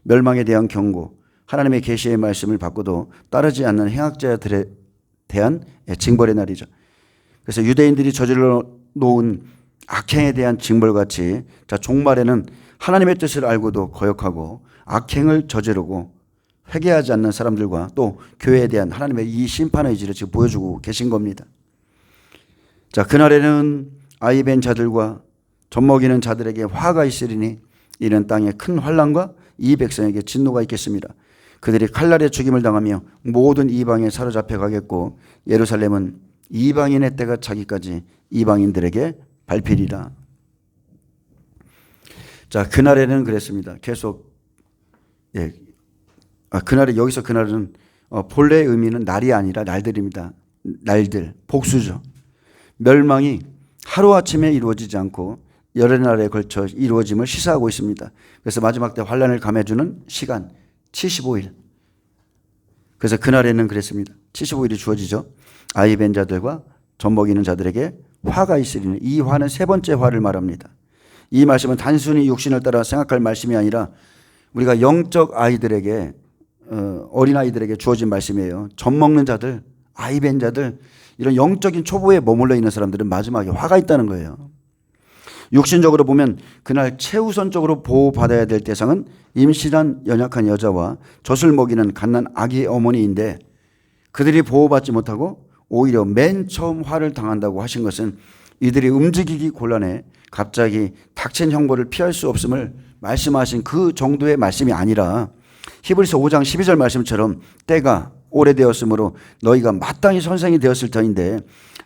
멸망에 대한 경고, 하나님의 계시의 말씀을 받고도 따르지 않는 행악자들에 대한 징벌의 날이죠. 그래서 유대인들이 저질러 놓은 악행에 대한 징벌같이 자, 종말에는 하나님의 뜻을 알고도 거역하고 악행을 저지르고 회개하지 않는 사람들과 또 교회에 대한 하나님의 이 심판의 의지를 지금 보여주고 계신 겁니다. 자, 그날에는 아이 벤 자들과 젖먹이는 자들에게 화가 있으리니 이는 땅에 큰 환난과 이 백성에게 진노가 있겠습니다. 그들이 칼날에 죽임을 당하며 모든 이방에 사로잡혀 가겠고 예루살렘은 이방인의 때가 차기까지 이방인들에게 밟히리라. 자, 그날에는 그랬습니다. 계속, 예. 그날에, 여기서 그날은, 본래의 의미는 날이 아니라 날들입니다. 날들, 복수죠. 멸망이 하루아침에 이루어지지 않고 여러 날에 걸쳐 이루어짐을 시사하고 있습니다. 그래서 마지막 때 환란을 감해주는 시간, 75일. 그래서 그날에는 그랬습니다. 75일이 주어지죠. 아이 벤 자들과 젖 먹이는 자들에게 화가 있으리니, 이 화는 세 번째 화를 말합니다. 이 말씀은 단순히 육신을 따라 생각할 말씀이 아니라 우리가 영적 아이들에게, 어린아이들에게 주어진 말씀이에요. 젖 먹는 자들, 아이 벤 자들, 이런 영적인 초보에 머물러 있는 사람들은 마지막에 화가 있다는 거예요. 육신적으로 보면 그날 최우선적으로 보호받아야 될 대상은 임신한 연약한 여자와 젖을 먹이는 갓난 아기의 어머니인데, 그들이 보호받지 못하고 오히려 맨 처음 화를 당한다고 하신 것은 이들이 움직이기 곤란해 갑자기 닥친 형벌을 피할 수 없음을 말씀하신 그 정도의 말씀이 아니라, 히브리서 5장 12절 말씀처럼 때가 오래되었으므로 너희가 마땅히 선생이 되었을 터인데,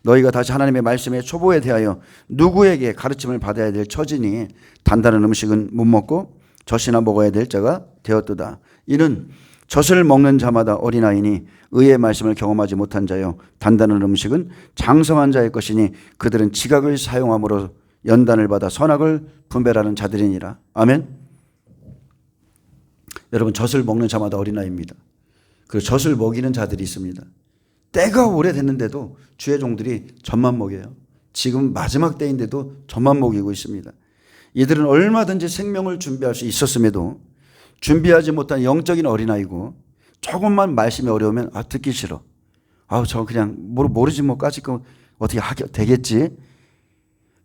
너희가 다시 하나님의 말씀의 초보에 대하여 누구에게 가르침을 받아야 될 처지니 단단한 음식은 못 먹고 젖이나 먹어야 될 자가 되었도다. 이는 젖을 먹는 자마다 어린아이니 의의 말씀을 경험하지 못한 자요, 단단한 음식은 장성한 자의 것이니 그들은 지각을 사용함으로 연단을 받아 선악을 분별하는 자들이니라. 아멘. 여러분, 젖을 먹는 자마다 어린아이입니다. 그 젖을 먹이는 자들이 있습니다. 때가 오래됐는데도 주의 종들이 젖만 먹여요. 지금 마지막 때인데도 젖만 먹이고 있습니다. 이들은 얼마든지 생명을 준비할 수 있었음에도 준비하지 못한 영적인 어린아이고, 조금만 말씀이 어려우면 듣기 싫어. 저 그냥 모르지 뭐 까짓 거 어떻게 하게 되겠지.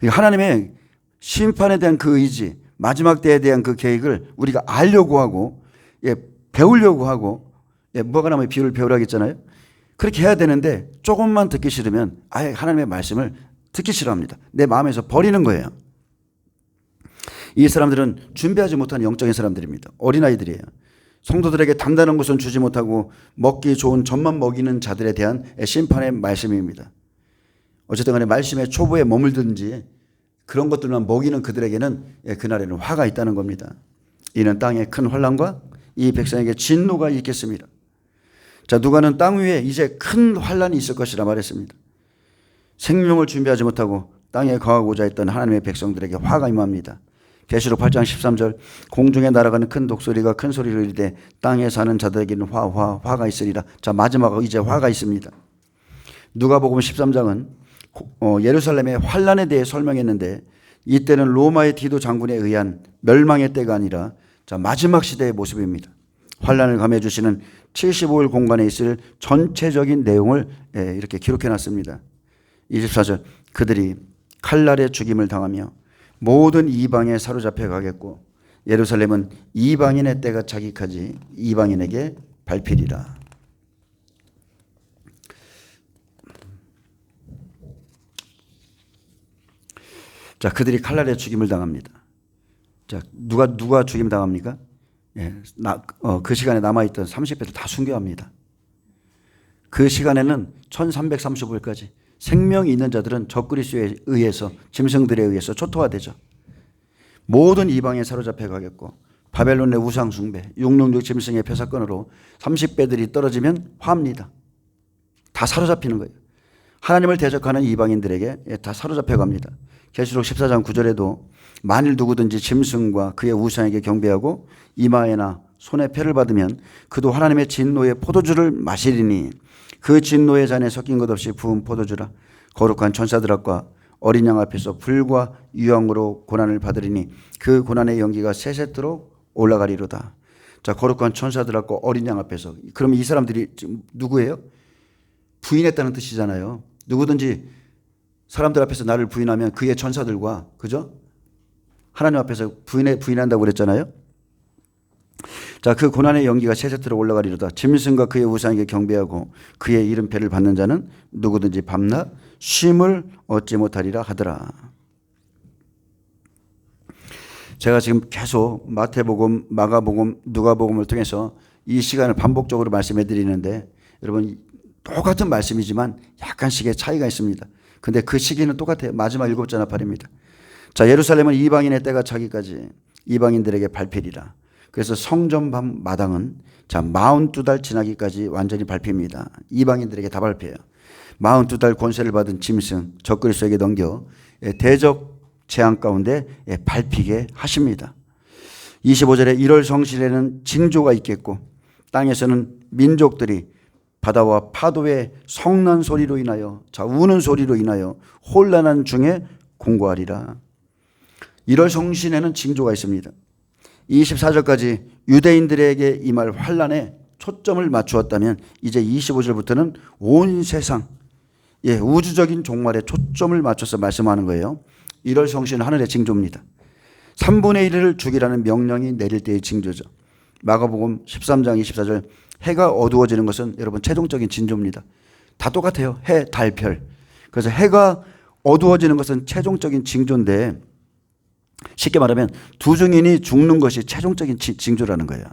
하나님의 심판에 대한 그 의지, 마지막 때에 대한 그 계획을 우리가 알려고 하고, 배우려고 하고, 뭐가 나면 비유를 배우라고 했잖아요. 그렇게 해야 되는데 조금만 듣기 싫으면 아예 하나님의 말씀을 듣기 싫어합니다. 내 마음에서 버리는 거예요. 이 사람들은 준비하지 못한 영적인 사람들입니다. 어린아이들이에요. 성도들에게 단단한 것은 주지 못하고 먹기 좋은 젖만 먹이는 자들에 대한 심판의 말씀입니다. 어쨌든 간에 말씀의 초보에 머물든지 그런 것들만 먹이는 그들에게는 그날에는 화가 있다는 겁니다. 이는 땅에 큰 환난과 이 백성에게 진노가 있겠습니다. 자, 누가는 땅 위에 이제 큰 환난이 있을 것이라 말했습니다. 생명을 준비하지 못하고 땅에 거하고자 했던 하나님의 백성들에게 화가 임합니다. 계시록 8장 13절, 공중에 날아가는 큰 독소리가 큰 소리로 이르되 땅에 사는 자들에게는 화가 있으리라. 자, 마지막으로 이제 화가 있습니다. 누가복음 13장은 예루살렘의 환난에 대해 설명했는데, 이때는 로마의 디도 장군에 의한 멸망의 때가 아니라 마지막 시대의 모습입니다. 환난을 감해 주시는 75일 공간에 있을 전체적인 내용을 이렇게 기록해 놨습니다. 24절, 그들이 칼날에 죽임을 당하며 모든 이방에 사로잡혀 가겠고 예루살렘은 이방인의 때가 차기까지 이방인에게 밟히리라. 자, 그들이 칼날에 죽임을 당합니다. 자, 누가 죽임 당합니까? 그 시간에 남아있던 30배를 다 순교합니다. 그 시간에는 1335일까지 생명이 있는 자들은 적그리스도에 의해서, 짐승들에 의해서 초토화되죠. 모든 이방에 사로잡혀 가겠고 바벨론의 우상숭배, 666 짐승의 폐사건으로 30배들이 떨어지면 화합니다. 다 사로잡히는 거예요. 하나님을 대적하는 이방인들에게 다 사로잡혀 갑니다. 계시록 14장 9절에도 만일 누구든지 짐승과 그의 우상에게 경배하고 이마에나 손에 패를 받으면 그도 하나님의 진노의 포도주를 마시리니 그 진노의 잔에 섞인 것 없이 부은 포도주라. 거룩한 천사들 앞과 어린 양 앞에서 불과 유황으로 고난을 받으리니 그 고난의 연기가 세세토록 올라가리로다. 자, 거룩한 천사들 앞과 어린 양 앞에서. 그러면 이 사람들이 지금 누구예요? 부인했다는 뜻이잖아요. 누구든지 사람들 앞에서 나를 부인하면 그의 천사들과, 그죠? 하나님 앞에서 부인한다고 그랬잖아요. 자, 그 고난의 연기가 세세토록 올라가리로다. 짐승과 그의 우상에게 경배하고 그의 이름패를 받는 자는 누구든지 밤낮 쉼을 얻지 못하리라 하더라. 제가 지금 계속 마태복음, 마가복음, 누가복음을 통해서 이 시간을 반복적으로 말씀해 드리는데, 여러분 똑같은 말씀이지만 약간씩의 차이가 있습니다. 근데 그 시기는 똑같아요. 마지막 7째 나팔입니다. 자, 예루살렘은 이방인의 때가 차기까지 이방인들에게 밟히리라. 그래서 성전 밤 마당은 42달 지나기까지 완전히 밟힙니다. 이방인들에게 다 밟혀요. 42달 권세를 받은 짐승 적그리스도에게 넘겨 대적 재앙 가운데 밟히게 하십니다. 25절에 1월 성실에는 징조가 있겠고 땅에서는 민족들이 바다와 파도의 성난 소리로 인하여 우는 소리로 인하여 혼란한 중에 공고하리라. 1월 성신에는 징조가 있습니다. 24절까지 유대인들에게 임할 환란에 초점을 맞추었다면 이제 25절부터는 온 세상 우주적인 종말에 초점을 맞춰서 말씀하는 거예요. 1월 성신은 하늘의 징조입니다. 3분의 1을 죽이라는 명령이 내릴 때의 징조죠. 마가복음 13장 24절 해가 어두워지는 것은 여러분 최종적인 징조입니다. 다 똑같아요. 해, 달, 별. 그래서 해가 어두워지는 것은 최종적인 징조인데 쉽게 말하면 두 증인이 죽는 것이 최종적인 징조라는 거예요.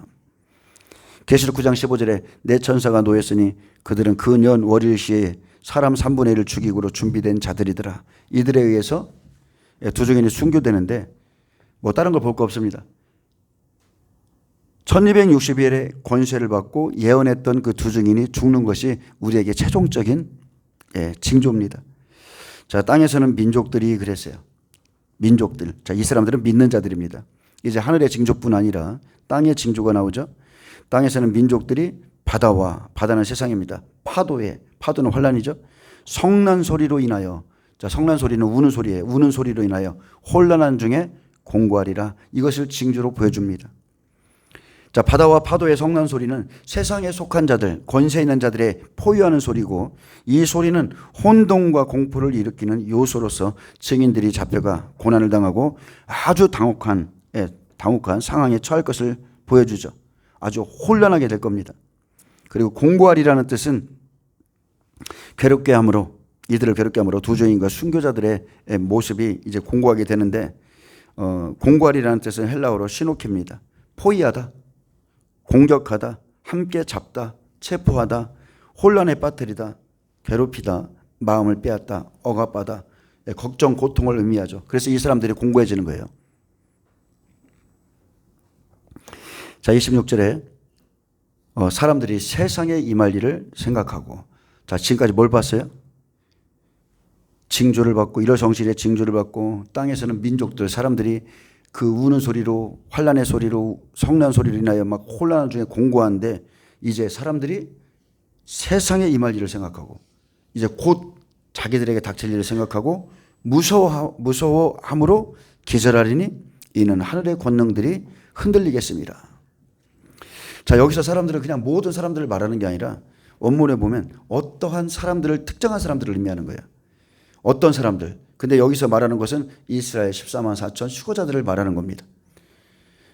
계시록 9장 15절에 내 천사가 놓였으니 그들은 그 년 월일 시에 사람 3분의 1을 죽이고로 준비된 자들이더라. 이들에 의해서 두 증인이 순교되는데 뭐 다른 걸 볼 거 없습니다. 1260일에 권세를 받고 예언했던 그 두 증인이 죽는 것이 우리에게 최종적인 징조입니다. 자, 땅에서는 민족들이 그랬어요. 민족들. 자, 이 사람들은 믿는 자들입니다. 이제 하늘의 징조뿐 아니라 땅의 징조가 나오죠. 땅에서는 민족들이 바다는 세상입니다. 파도는 환란이죠. 성난 소리로 인하여 성난 소리는 우는 소리예요. 우는 소리로 인하여 혼란한 중에 공고하리라. 이것을 징조로 보여줍니다. 자, 바다와 파도의 성난 소리는 세상에 속한 자들, 권세 있는 자들의 포효하는 소리고 이 소리는 혼동과 공포를 일으키는 요소로서 증인들이 잡혀가 고난을 당하고 아주 당혹한 상황에 처할 것을 보여주죠. 아주 혼란하게 될 겁니다. 그리고 공고하리라는 뜻은 괴롭게 함으로 이들을 괴롭게 함으로 두 증인과 순교자들의 모습이 이제 공고하게 되는데 공고하리라는 뜻은 헬라어로 시노키입니다. 포위하다, 공격하다, 함께 잡다, 체포하다, 혼란에 빠뜨리다, 괴롭히다, 마음을 빼앗다, 억압하다, 걱정, 고통을 의미하죠. 그래서 이 사람들이 공고해지는 거예요. 자, 26절에 사람들이 세상에 임할 일을 생각하고 자, 지금까지 뭘 봤어요? 징조를 받고 1월 성실의 징조를 받고 땅에서는 민족들 사람들이 그 우는 소리로 환란의 소리로 성난 소리로 인하여 막 혼란 중에 공고한데 이제 사람들이 세상에 임할 일을 생각하고 이제 곧 자기들에게 닥칠 일을 생각하고 무서워함으로 기절하리니 이는 하늘의 권능들이 흔들리겠습니다. 자, 여기서 사람들은 그냥 모든 사람들을 말하는 게 아니라 원문에 보면 어떠한 사람들을 특정한 사람들을 의미하는 거예요. 어떤 사람들. 근데 여기서 말하는 것은 이스라엘 14만 4천 수고자들을 말하는 겁니다.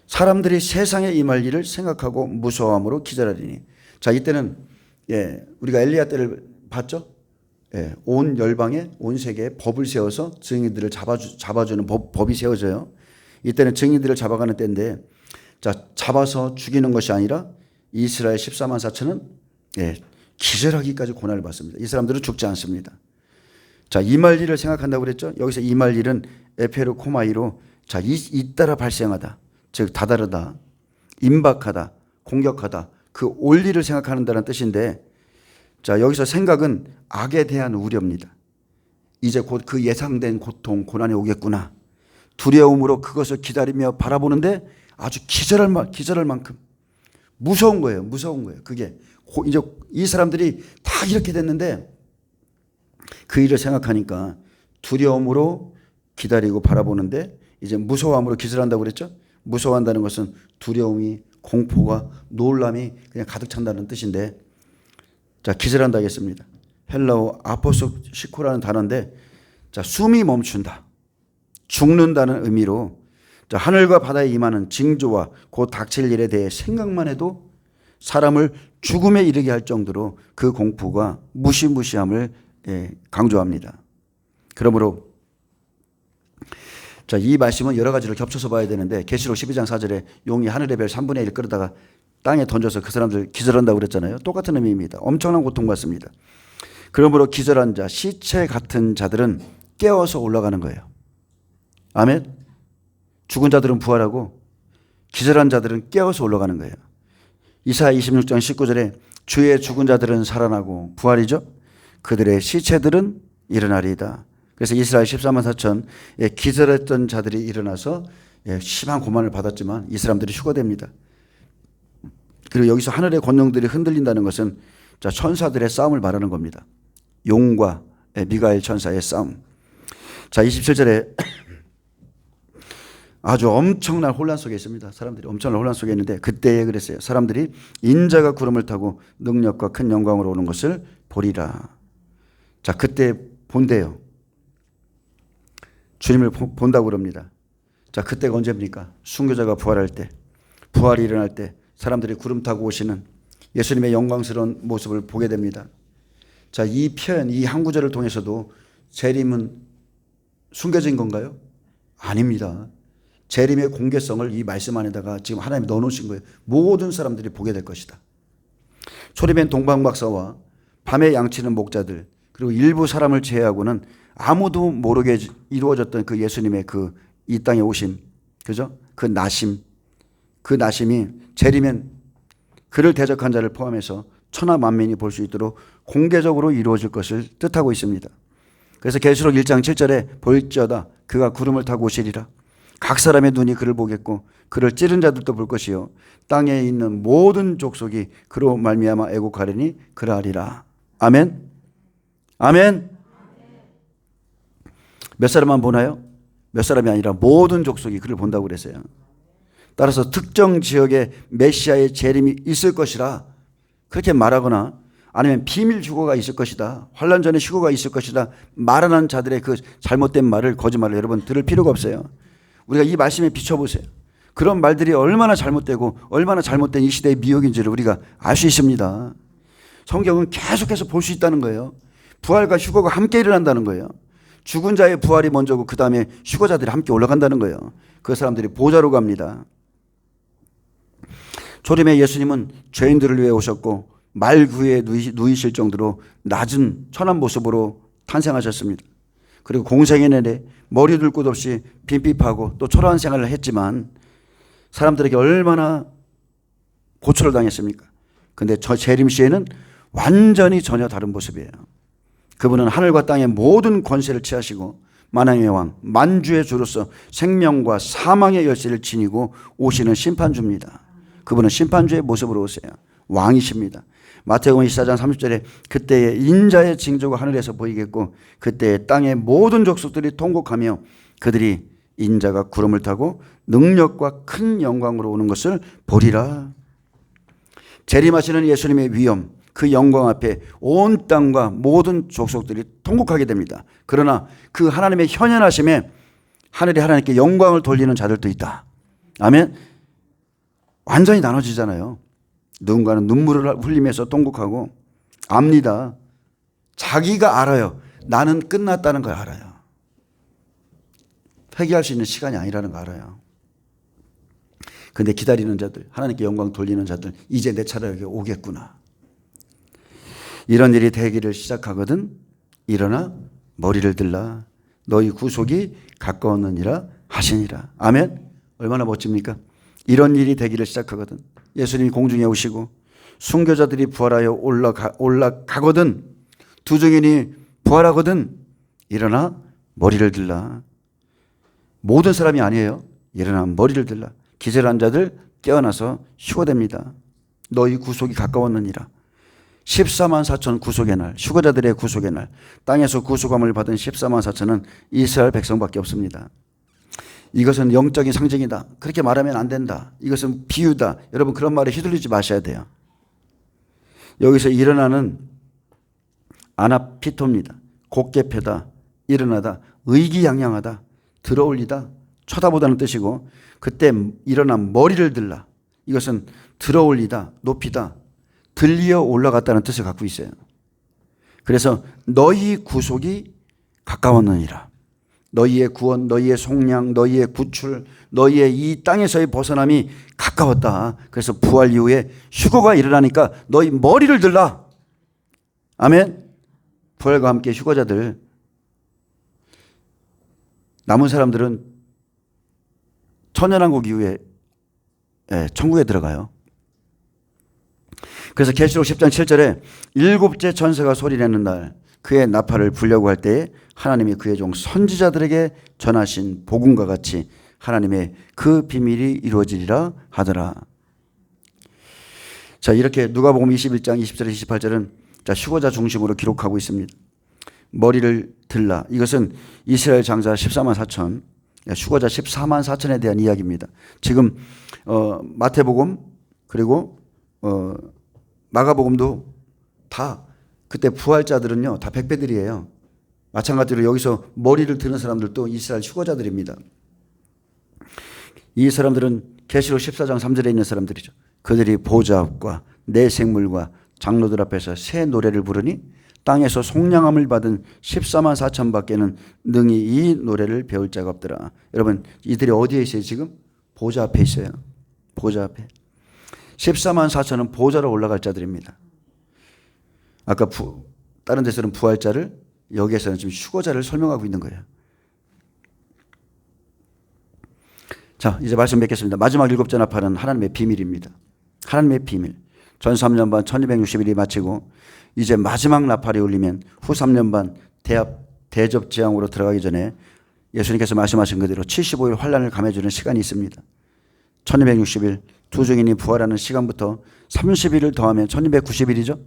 사람들이 세상에 임할 일을 생각하고 무서워함으로 기절하리니. 자, 이때는 우리가 엘리야 때를 봤죠? 온 열방에 온 세계에 법을 세워서 증인들을 잡아주는 법이 세워져요. 이때는 증인들을 잡아가는 때인데 자, 잡아서 죽이는 것이 아니라 이스라엘 14만 4천은 기절하기까지 고난을 받습니다. 이 사람들은 죽지 않습니다. 자, 임할 일을 생각한다고 그랬죠? 여기서 임할 일은 에페르 코마이로 자, 잇따라 발생하다. 즉, 다다르다, 임박하다, 공격하다. 그 올 일을 생각한다는 뜻인데 자, 여기서 생각은 악에 대한 우려입니다. 이제 곧 그 예상된 고통, 고난이 오겠구나. 두려움으로 그것을 기다리며 바라보는데 아주 기절할 만큼 무서운 거예요. 무서운 거예요. 그게 이제 이 사람들이 다 이렇게 됐는데 그 일을 생각하니까 두려움으로 기다리고 바라보는데 이제 무서워함으로 기절한다고 그랬죠. 무서워한다는 것은 두려움이, 공포가, 놀람이 그냥 가득 찬다는 뜻인데 자, 기절한다 하겠습니다. 헬라어 아포소시코라는 단어인데 자, 숨이 멈춘다, 죽는다는 의미로 자, 하늘과 바다에 임하는 징조와 곧 닥칠 일에 대해 생각만 해도 사람을 죽음에 이르게 할 정도로 그 공포가 무시무시함을 강조합니다. 그러므로 자, 이 말씀은 여러 가지를 겹쳐서 봐야 되는데 계시록 12장 4절에 용이 하늘의 별 3분의 1 끌어다가 땅에 던져서 그 사람들 기절한다고 그랬잖아요. 똑같은 의미입니다. 엄청난 고통받습니다. 그러므로 기절한 자, 시체 같은 자들은 깨어서 올라가는 거예요. 아멘. 죽은 자들은 부활하고 기절한 자들은 깨어서 올라가는 거예요. 이사야 26장 19절에 주의 죽은 자들은 살아나고 부활이죠. 그들의 시체들은 일어나리이다. 그래서 이스라엘 14만 4천 기절했던 자들이 일어나서 심한 고난을 받았지만 이 사람들이 휴거됩니다. 그리고 여기서 하늘의 권능들이 흔들린다는 것은 천사들의 싸움을 말하는 겁니다. 용과 미가엘 천사의 싸움. 자, 27절에 아주 엄청난 혼란 속에 있습니다. 사람들이 엄청난 혼란 속에 있는데 그때에 그랬어요. 사람들이 인자가 구름을 타고 능력과 큰 영광으로 오는 것을 보리라. 자, 그때 본대요. 주님을 본다고 그럽니다. 자, 그때가 언제입니까? 순교자가 부활할 때, 부활이 일어날 때 사람들이 구름 타고 오시는 예수님의 영광스러운 모습을 보게 됩니다. 자, 이 표현, 이 한 구절을 통해서도 재림은 숨겨진 건가요? 아닙니다. 재림의 공개성을 이 말씀 안에다가 지금 하나님이 넣어놓으신 거예요. 모든 사람들이 보게 될 것이다. 소리맨 동방박사와 밤에 양치는 목자들 그리고 일부 사람을 제외하고는 아무도 모르게 이루어졌던 그 예수님의 그 이 땅에 오심, 그죠? 그 나심이 재림엔 그를 대적한 자를 포함해서 천하 만민이 볼 수 있도록 공개적으로 이루어질 것을 뜻하고 있습니다. 그래서 계시록 1장 7절에 볼지어다 그가 구름을 타고 오시리라. 각 사람의 눈이 그를 보겠고 그를 찌른 자들도 볼 것이요 땅에 있는 모든 족속이 그로 말미암아 애곡하리니 그러하리라. 아멘. 아멘. 몇 사람만 보나요? 몇 사람이 아니라 모든 족속이 그를 본다고 그랬어요. 따라서 특정 지역에 메시아의 재림이 있을 것이라 그렇게 말하거나 아니면 비밀 휴거가 있을 것이다, 환란 전에 휴거가 있을 것이다 말하는 자들의 그 잘못된 말을, 거짓말을 여러분 들을 필요가 없어요. 우리가 이 말씀에 비춰보세요. 그런 말들이 얼마나 잘못되고 얼마나 잘못된 이 시대의 미혹인지를 우리가 알 수 있습니다. 성경은 계속해서 볼 수 있다는 거예요. 부활과 휴거가 함께 일어난다는 거예요. 죽은 자의 부활이 먼저고 그 다음에 휴거자들이 함께 올라간다는 거예요. 그 사람들이 보좌로 갑니다. 초림에 예수님은 죄인들을 위해 오셨고 말 구에 누이실 정도로 낮은 천한 모습으로 탄생하셨습니다. 그리고 공생의 내내 머리 둘 곳 없이 빈핍하고 또 초라한 생활을 했지만 사람들에게 얼마나 고초를 당했습니까? 근데 저 재림 시에는 완전히 전혀 다른 모습이에요. 그분은 하늘과 땅의 모든 권세를 취하시고 만왕의 왕, 만주의 주로서 생명과 사망의 열쇠를 지니고 오시는 심판주입니다. 그분은 심판주의 모습으로 오세요. 왕이십니다. 마태복음 24장 30절에 그때의 인자의 징조가 하늘에서 보이겠고 그때의 땅의 모든 족속들이 통곡하며 그들이 인자가 구름을 타고 능력과 큰 영광으로 오는 것을 보리라. 재림하시는 예수님의 위엄, 그 영광 앞에 온 땅과 모든 족속들이 통곡하게 됩니다. 그러나 그 하나님의 현현하심에 하늘이 하나님께 영광을 돌리는 자들도 있다. 아멘. 완전히 나눠지잖아요. 누군가는 눈물을 흘리면서 통곡하고 압니다. 자기가 알아요. 나는 끝났다는 걸 알아요. 회개할 수 있는 시간이 아니라는 걸 알아요. 근데 기다리는 자들, 하나님께 영광 돌리는 자들, 이제 내 차례가 오겠구나. 이런 일이 되기를 시작하거든 일어나 머리를 들라 너희 구속이 가까웠느니라 하시니라. 아멘. 얼마나 멋집니까? 이런 일이 되기를 시작하거든 예수님이 공중에 오시고 순교자들이 부활하여 올라가거든 두 증인이 부활하거든 일어나 머리를 들라. 모든 사람이 아니에요. 일어나 머리를 들라. 기절한 자들 깨어나서 휴거됩니다. 너희 구속이 가까웠느니라. 14만 4천 구속의 날, 휴거자들의 구속의 날, 땅에서 구속함을 받은 14만 4천은 이스라엘 백성밖에 없습니다. 이것은 영적인 상징이다. 그렇게 말하면 안 된다. 이것은 비유다. 여러분 그런 말에 휘둘리지 마셔야 돼요. 여기서 일어나는 아나피토입니다. 곧게 펴다, 일어나다, 의기양양하다, 들어올리다, 쳐다보다는 뜻이고 그때 일어난 머리를 들라. 이것은 들어올리다, 높이다, 들리어 올라갔다는 뜻을 갖고 있어요. 그래서 너희 구속이 가까웠느니라. 너희의 구원, 너희의 속량, 너희의 구출, 너희의 이 땅에서의 벗어남이 가까웠다. 그래서 부활 이후에 휴거가 일어나니까 너희 머리를 들라. 아멘. 부활과 함께 휴거자들, 남은 사람들은 천연왕국 이후에 천국에 들어가요. 그래서 계시록 10장 7절에 일곱째 천사가 소리내는 날 그의 나팔을 불려고 할 때에 하나님이 그의 종 선지자들에게 전하신 복음과 같이 하나님의 그 비밀이 이루어지리라 하더라. 자, 이렇게 누가복음 21장 20절 28절은 휴거자 중심으로 기록하고 있습니다. 머리를 들라. 이것은 이스라엘 장자 14만 4천, 휴거자 14만 4천에 대한 이야기입니다. 지금 마태복음 그리고 마가복음도 다 그때 부활자들은요 다 백배들이에요. 마찬가지로 여기서 머리를 드는 사람들도 이스라엘 휴거자들입니다. 이 사람들은 계시록 14장 3절에 있는 사람들이죠. 그들이 보좌 앞과 내 생물과 장로들 앞에서 새 노래를 부르니 땅에서 속량함을 받은 14만 4천 밖에는 능히 이 노래를 배울 자가 없더라. 여러분, 이들이 어디에 있어요? 지금 보좌 앞에 있어요. 보좌 앞에. 14만 4천은 보좌로 올라갈 자들입니다. 아까 다른 데서는 부활자를, 여기에서는 지금 휴거자를 설명하고 있는 거예요. 자, 이제 말씀 맺겠습니다. 마지막 일곱째 나팔은 하나님의 비밀입니다. 하나님의 비밀. 전 3년 반 1260일이 마치고 이제 마지막 나팔이 울리면 후 3년 반 대접 재앙으로 들어가기 전에 예수님께서 말씀하신 그대로 75일 환란을 감해주는 시간이 있습니다. 1260일 두 증인이 부활하는 시간부터 30일을 더하면 1290일이죠.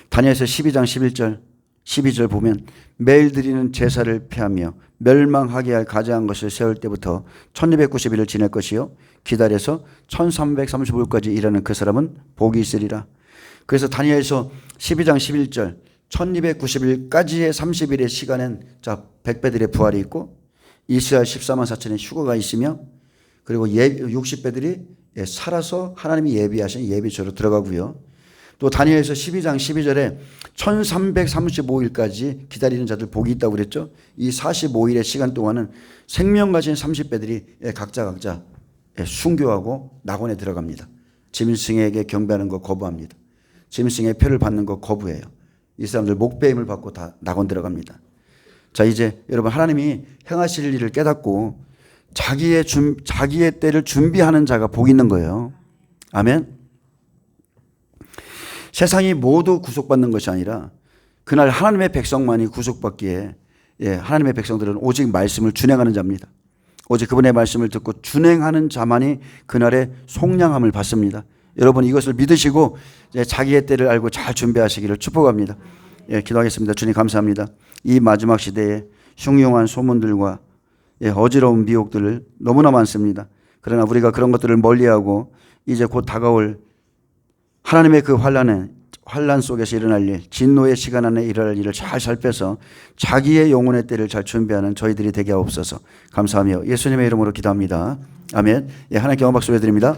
다니엘서 12장 11절 12절 보면 매일 드리는 제사를 폐하며 멸망하게 할 가증한 것을 세울 때부터 1290일을 지낼 것이요 기다려서 1335일까지 일하는 그 사람은 복이 있으리라. 그래서 다니엘서 12장 11절 1290일까지의 30일의 시간엔 자 100배들의 부활이 있고 이스라엘 14만 4천의 휴거가 있으며 그리고 60배들이 살아서 하나님이 예비하신 예비처로 들어가고요. 또 다니엘서 12장 12절에 1335일까지 기다리는 자들 복이 있다고 그랬죠. 이 45일의 시간 동안은 생명 가진 30배들이 각자 순교하고 낙원에 들어갑니다. 짐승에게 경배하는 거 거부합니다. 짐승의 표를 받는 거 거부해요. 이 사람들 목배임을 받고 다 낙원 들어갑니다. 자, 이제 여러분 하나님이 행하실 일을 깨닫고 자기의 때를 준비하는 자가 복이 있는 거예요. 아멘. 세상이 모두 구속받는 것이 아니라 그날 하나님의 백성만이 구속받기에 하나님의 백성들은 오직 말씀을 준행하는 자입니다. 오직 그분의 말씀을 듣고 준행하는 자만이 그날의 속량함을 받습니다. 여러분 이것을 믿으시고 자기의 때를 알고 잘 준비하시기를 축복합니다. 기도하겠습니다. 주님 감사합니다. 이 마지막 시대에 흉흉한 소문들과 어지러운 미혹들을 너무나 많습니다. 그러나 우리가 그런 것들을 멀리하고 이제 곧 다가올 하나님의 그 환란 속에서 일어날 일, 진노의 시간 안에 일어날 일을 잘 살펴서 자기의 영혼의 때를 잘 준비하는 저희들이 되게 하옵소서. 감사하며 예수님의 이름으로 기도합니다. 아멘. 하나님께 영광 박수 드립니다.